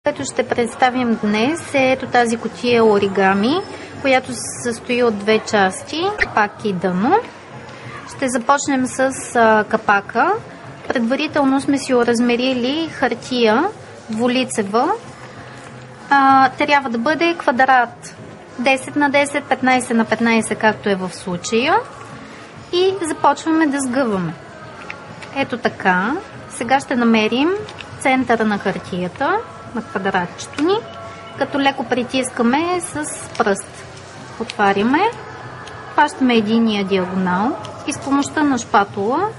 Което ще представим днес е ето тази кутия оригами, която се състои от две части, капак и дъно. Ще започнем с капака. Предварително сме си оразмерили хартия двулицева. Трябва да бъде квадрат 10 на 10, 15 на 15, както е в случая. И започваме да сгъваме. Ето така. Сега ще намерим центъра на хартията, на квадратчето ни, като леко притискаме с пръст. Отваряме, хващаме единия диагонал и с помощта на шпатула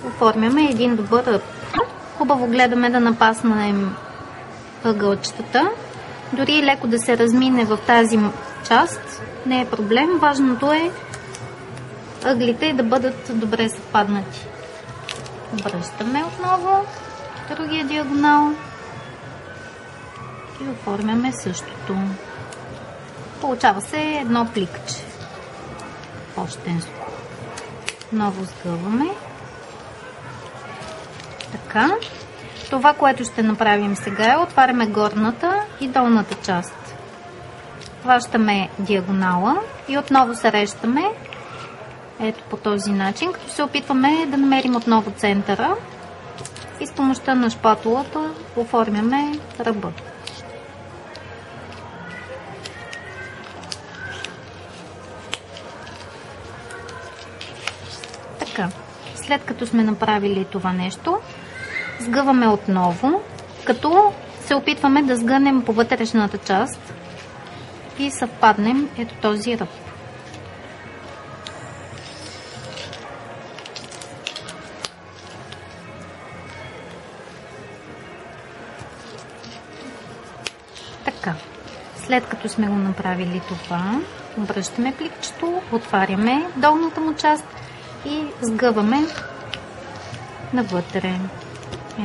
оформяме един добър ръб. Хубаво гледаме да напаснем ъгълчетата. Дори леко да се размине в тази част, не е проблем. Важното е ъглите да бъдат добре съвпаднати. Обръщаме отново другия диагонал и оформяме същото. Получава се едно пликче. Пощенско. Ново сгъваме. Така. Това, което ще направим сега е отваряме горната и долната част. Хващаме диагонала и отново срещаме ето по този начин, като се опитваме да намерим отново центъра и с помощта на шпатулата оформяме ръба. Така, след като сме направили това нещо, сгъваме отново, като се опитваме да сгънем по вътрешната част и съвпаднем ето този ръб. Така, след като сме го направили това, обръщаме пликчето, отваряме долната му част и сгъваме навътре.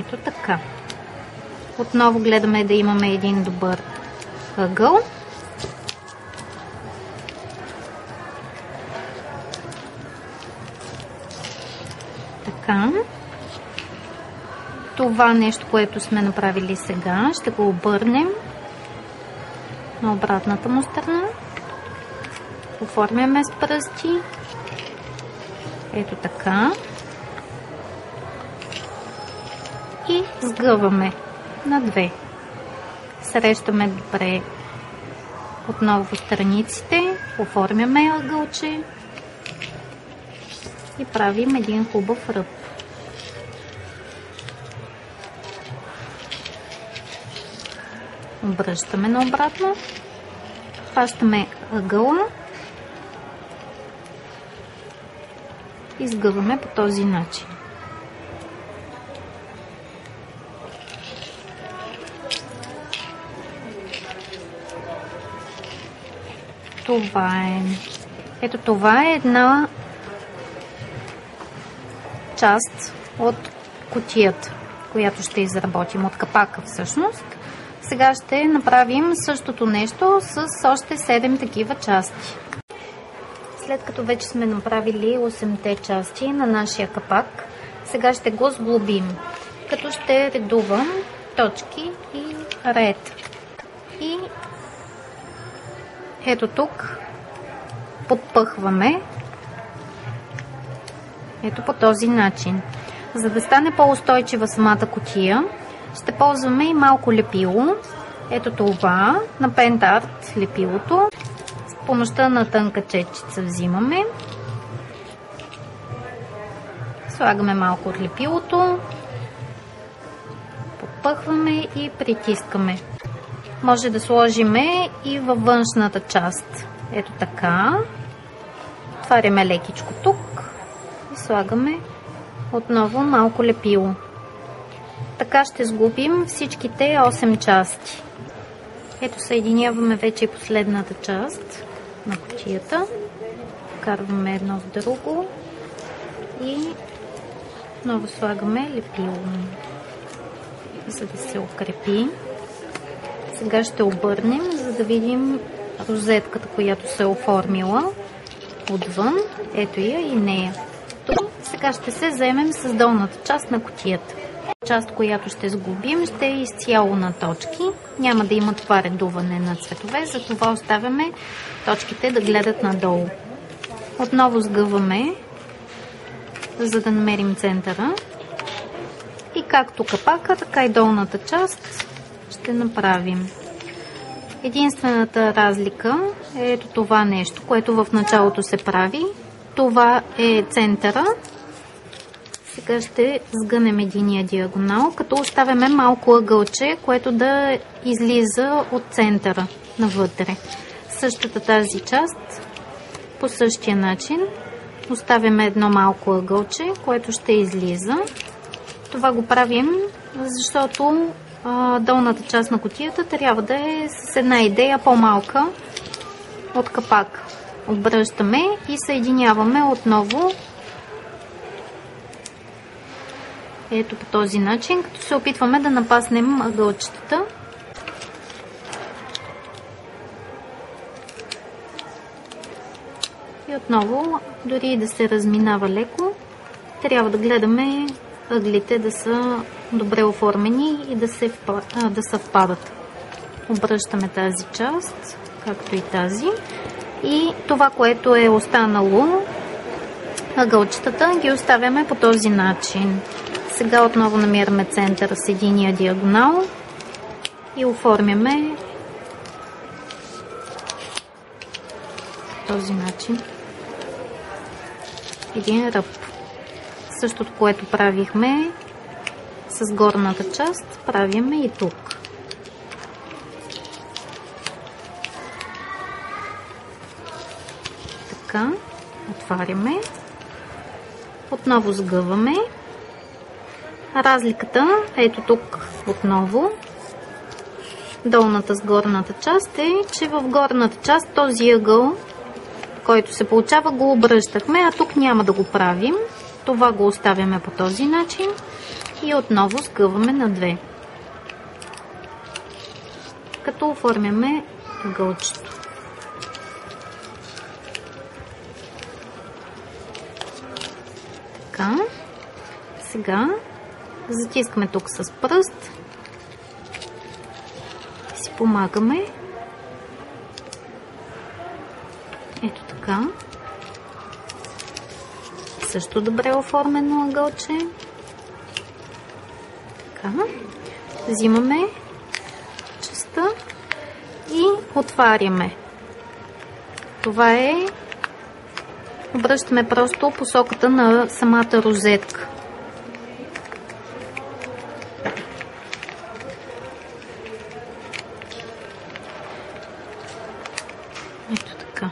Ето така. Отново гледаме да имаме един добър ъгъл. Така. Това нещо, което сме направили сега, ще го обърнем на обратната му страна. Оформяме с пръсти. Ето така. И сгъваме на две. Срещаме добре отново страниците. Оформяме ъгълче и правим един хубав ръб. Обръщаме наобратно. Хващаме ъгъла и сгъваме по този начин. Това е. Ето това е една част от кутията, която ще изработим, от капака всъщност. Сега ще направим същото нещо с още 7 такива части. След като вече сме направили 8-те части на нашия капак, сега ще го сглобим, като ще редувам точки и ред. И ето тук подпъхваме ето по този начин. За да стане по-устойчива самата кутия, ще ползваме и малко лепило. Ето това, на Пентарт лепилото. С помощта на тънка четчица взимаме. Слагаме малко от лепилото. Подпъхваме и притискаме. Може да сложиме и във външната част. Ето така. Отваряме лекичко тук и слагаме отново малко лепило. Така ще сглобим всичките 8 части. Ето съединяваме вече и последната част на кутията. Вкарваме едно в друго и отново слагаме лепило, за да се укрепи. Сега ще обърнем, за да видим розетката, която се е оформила отвън. Ето я и нея. Сега ще се заемем с долната част на кутията. част, която ще сглобим, ще е изцяло на точки. Няма да има това редуване на цветове, затова оставяме точките да гледат надолу. Отново сгъваме, за да намерим центъра. И както капака, така и долната част ще направим. Единствената разлика е ето това нещо, което в началото се прави. Това е центъра. Сега ще сгънем единия диагонал, като оставяме малко ъгълче, което да излиза от центъра навътре. Същата тази част по същия начин оставяме едно малко ъгълче, което ще излиза. Това го правим, защото долната част на кутията трябва да е с една идея по-малка от капак. Обръщаме и съединяваме отново ето по този начин, като се опитваме да напаснем ъгълчетата. И отново, дори да се разминава леко, трябва да гледаме ъглите да са добре оформени и да съвпадат. Обръщаме тази част, както и тази. И това, което е останало, ъгълчетата, ги оставяме по този начин. Сега отново намираме центъра с единия диагонал и оформяме по този начин един ръб. Същото, което правихме с горната част, правиме и тук. Така, отваряме. Отново сгъваме. Разликата, ето тук отново, долната с горната част е, че в горната част този ъгъл, който се получава, го обръщахме, а тук няма да го правим. Това го оставяме по този начин и отново сгъваме на две, като оформяме ъгълчето. Така, сега затискаме тук с пръст, си помагаме. Ето така. Също добре оформено ъгълче. Така. Взимаме частта и отваряме. Това е. Обръщаме просто посоката на самата розетка. Ето така.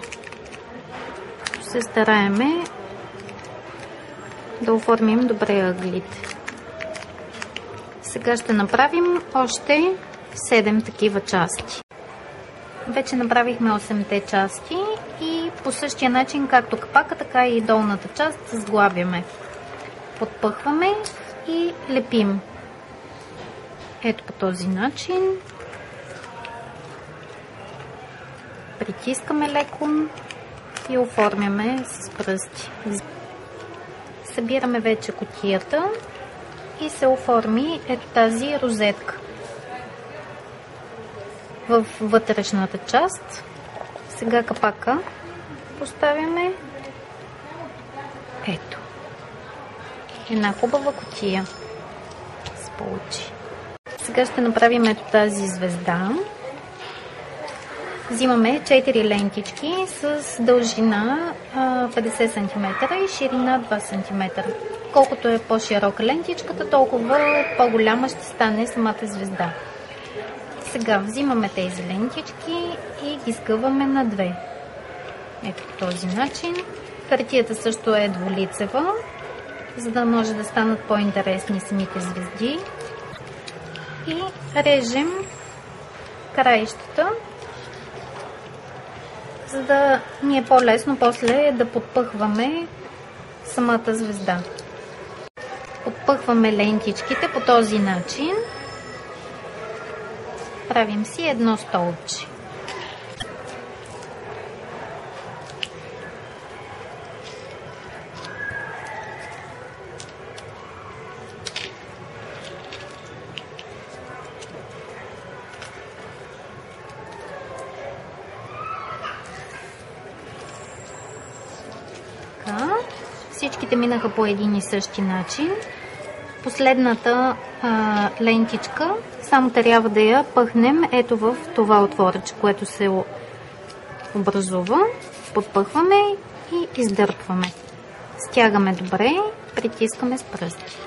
Се стараеме да оформим добре ъглите. Сега ще направим още 7 такива части. Вече направихме 8-те части и по същия начин, както капака, така и долната част сглабяме. Подпъхваме и лепим. Ето по този начин. Притискаме леко и оформяме с пръсти. Събираме вече кутията и се оформи ето тази розетка. В вътрешната част сега капака поставяме. Ето. Една хубава кутия се получи. Сега ще направим ето тази звезда. Взимаме 4 лентички с дължина 50 см и ширина 2 см. Колкото е по-широка лентичката, толкова по-голяма ще стане самата звезда. Сега взимаме тези лентички и ги сгъваме на две. Ето по този начин. Хартията също е двулицева, за да може да станат по-интересни самите звезди. И режем краищата, за да ни е по-лесно после да подпъхваме самата звезда. Подпъхваме лентичките по този начин. Правим си едно столче. Всичките минаха по един и същи начин. Последната лентичка само трябва да я пъхнем ето в това отворече, което се образува. Подпъхваме и издърпваме. Стягаме добре, притискаме с пръсти.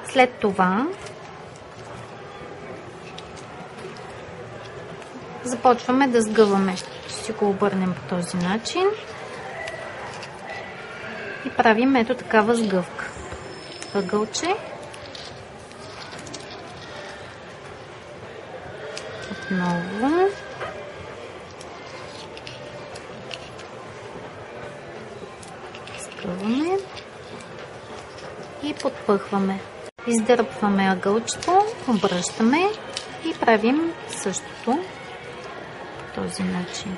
След това започваме да сгъваме. Ще си го обърнем по този начин и правим ето такава сгъвка. Ъгълче. Отново. Сгъваме и подпъхваме. Издърпваме ъгълчето, обръщаме и правим същото по този начин.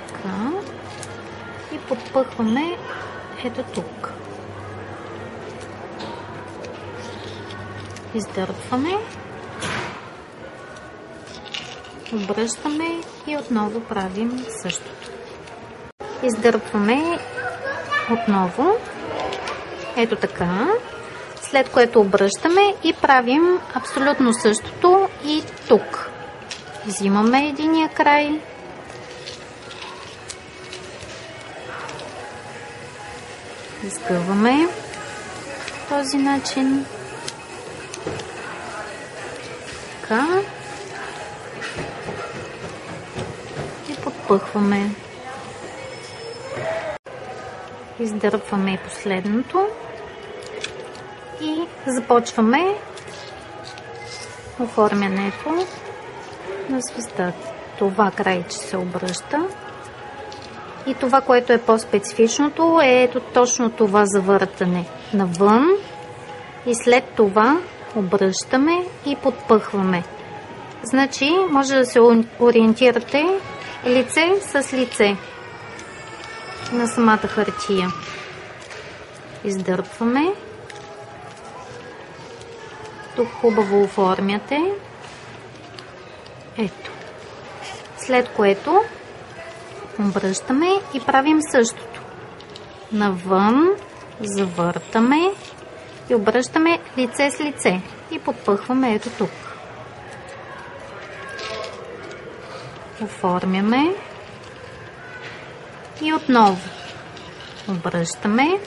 Така. И подпъхваме ето тук. Издърпваме, обръщаме и отново правим същото. Издърпваме отново, ето така, след което обръщаме и правим абсолютно същото и тук. Взимаме единия край, сгъваме по този начин. Така. И подпъхваме. Издърпваме и последното. И започваме оформянето на звездата. Това крайче се обръща. И това, което е по-специфичното, е ето точно това завъртане навън. И след това обръщаме и подпъхваме. Значи, може да се ориентирате лице с лице на самата хартия. Издърпваме. Тук хубаво оформяте. Ето. След което обръщаме и правим същото. Навън, завъртаме и обръщаме лице с лице и подпъхваме ето тук. Оформяме и отново обръщаме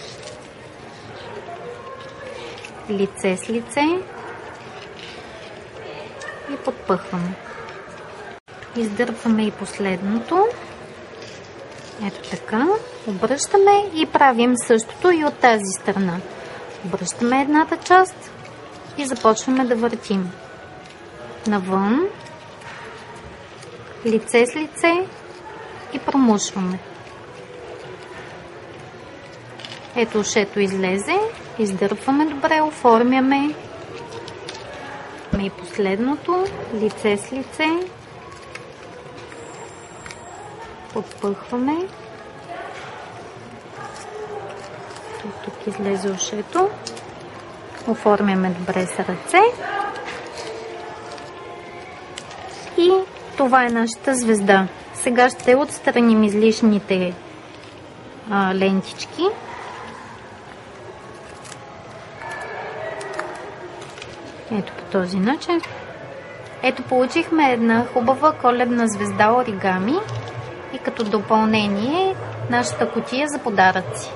лице с лице и подпъхваме. Издърпваме и последното. Ето така. Обръщаме и правим същото и от тази страна. Обръщаме едната част и започваме да въртим. Навън, лице с лице и промушваме. Ето ушето излезе, издърпваме добре, оформяме. И последното, лице с лице. Подпъхваме. Тук излезе ушето. Оформяме добре с ръце. И това е нашата звезда. Сега ще отстраним излишните лентички. Ето по този начин. Ето получихме една хубава коледна звезда оригами и като допълнение нашата кутия за подаръци.